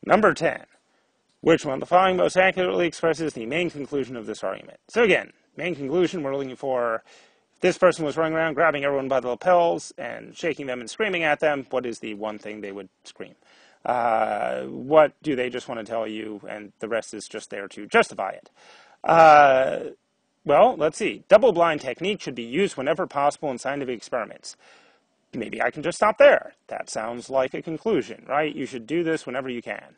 Number 10. Which one of the following most accurately expresses the main conclusion of this argument? So again, main conclusion, we're looking for if this person was running around grabbing everyone by the lapels and shaking them and screaming at them, what is the one thing they would scream? What do they just want to tell you, and the rest is just there to justify it? Well, let's see. Double-blind technique should be used whenever possible in scientific experiments. Maybe I can just stop there. That sounds like a conclusion, right? You should do this whenever you can.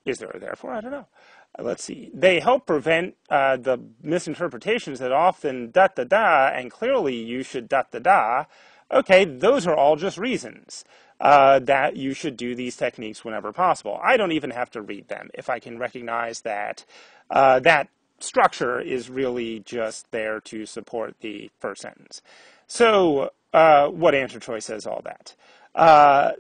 Is there a therefore? I don't know. Let's see. They help prevent the misinterpretations that often da-da-da, and clearly you should da-da-da. Okay, those are all just reasons that you should do these techniques whenever possible. I don't even have to read them if I can recognize that that structure is really just there to support the first sentence. So what answer choice says all that?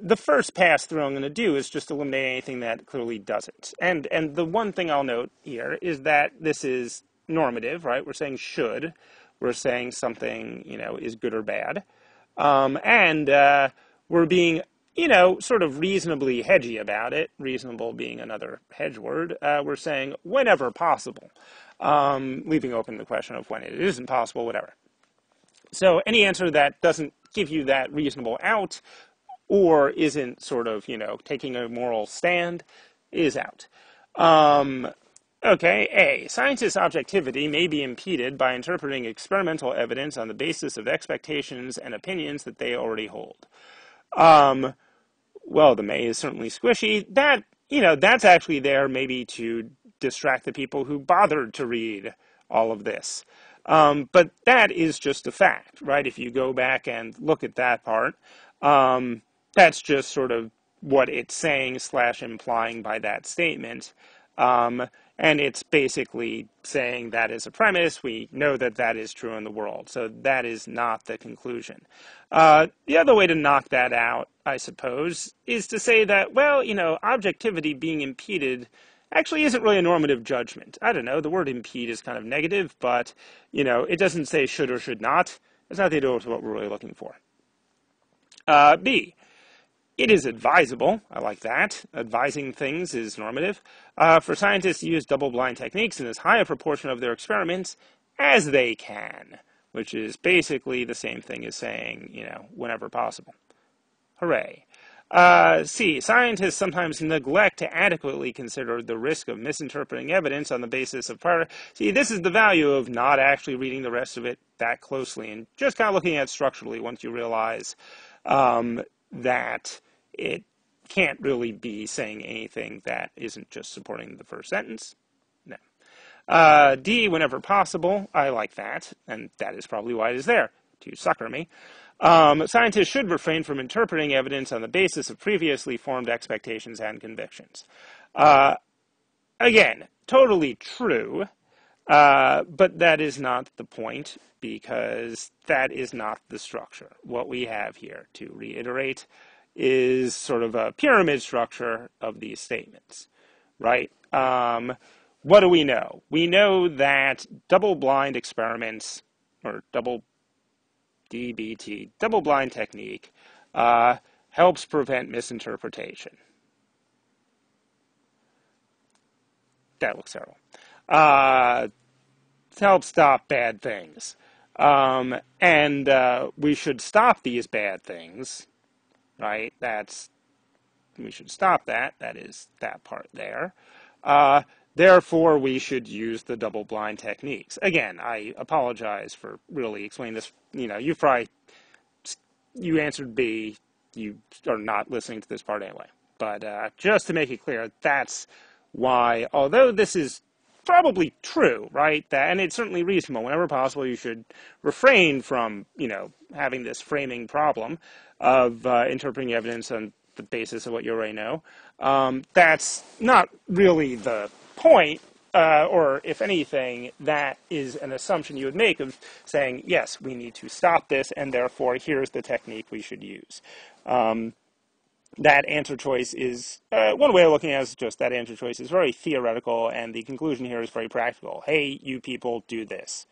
The first pass through I'm going to do is just eliminate anything that clearly doesn't. And the one thing I'll note here is that this is normative, right? We're saying should. We're saying something, is good or bad. And we're being, sort of reasonably hedgy about it. Reasonable being another hedge word. We're saying whenever possible, leaving open the question of when it isn't possible, whatever. So any answer that doesn't give you that reasonable out or isn't sort of, taking a moral stand is out. Okay, A. Scientists' objectivity may be impeded by interpreting experimental evidence on the basis of expectations and opinions that they already hold. Well, the may is certainly squishy. That, that's actually there maybe to distract the people who bothered to read all of this. But that is just a fact, right? If you go back and look at that part, that's just sort of what it's saying / implying by that statement. And it's basically saying that is a premise. We know that that is true in the world. So that is not the conclusion. The other way to knock that out, I suppose, is to say that, well, objectivity being impeded actually isn't really a normative judgment. I don't know, the word impede is kind of negative, but, it doesn't say should or should not. It's not the idea of what we're really looking for. B. It is advisable, I like that, advising things is normative, for scientists to use double-blind techniques in as high a proportion of their experiments as they can, which is basically the same thing as saying, whenever possible. Hooray. C. Scientists sometimes neglect to adequately consider the risk of misinterpreting evidence on the basis of prior... See, this is the value of not actually reading the rest of it that closely and just kind of looking at it structurally once you realize that it can't really be saying anything that isn't just supporting the first sentence. No. D, whenever possible. I like that, and that is probably why it is there, to sucker me. Scientists should refrain from interpreting evidence on the basis of previously formed expectations and convictions. Again, totally true, but that is not the point, because that is not the structure. What we have here, to reiterate, is sort of a pyramid structure of these statements, right? What do we know? We know that double-blind experiments, or DBT, double-blind technique, helps prevent misinterpretation. That looks terrible. Helps stop bad things. And we should stop these bad things, right? We should stop that. That is that part there. Therefore, we should use the double-blind techniques. Again, I apologize for really explaining this. You answered B. You are not listening to this part anyway. But just to make it clear, that's why, although this is probably true, right? And it's certainly reasonable. Whenever possible, you should refrain from, having this framing problem of interpreting evidence on the basis of what you already know. That's not really the point, or if anything, that is an assumption you would make of saying, yes, we need to stop this, and therefore here's the technique we should use. That answer choice is, one way of looking at it is just that answer choice is very theoretical, and the conclusion here is very practical. Hey, you people, do this.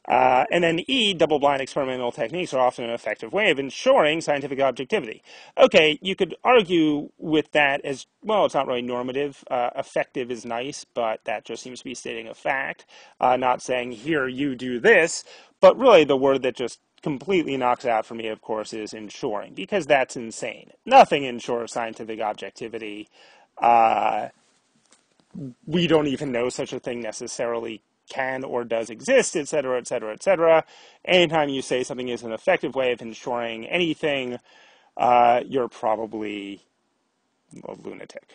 And then E, double-blind experimental techniques are often an effective way of ensuring scientific objectivity. Okay, you could argue with that as, well, it's not really normative. Effective is nice, but that just seems to be stating a fact, not saying, here, you do this. But really, the word that just completely knocks out for me, of course, is ensuring, because that's insane. Nothing ensures scientific objectivity. We don't even know such a thing necessarily can or does exist, et cetera, et cetera, et cetera. Anytime you say something is an effective way of ensuring anything, you're probably a lunatic.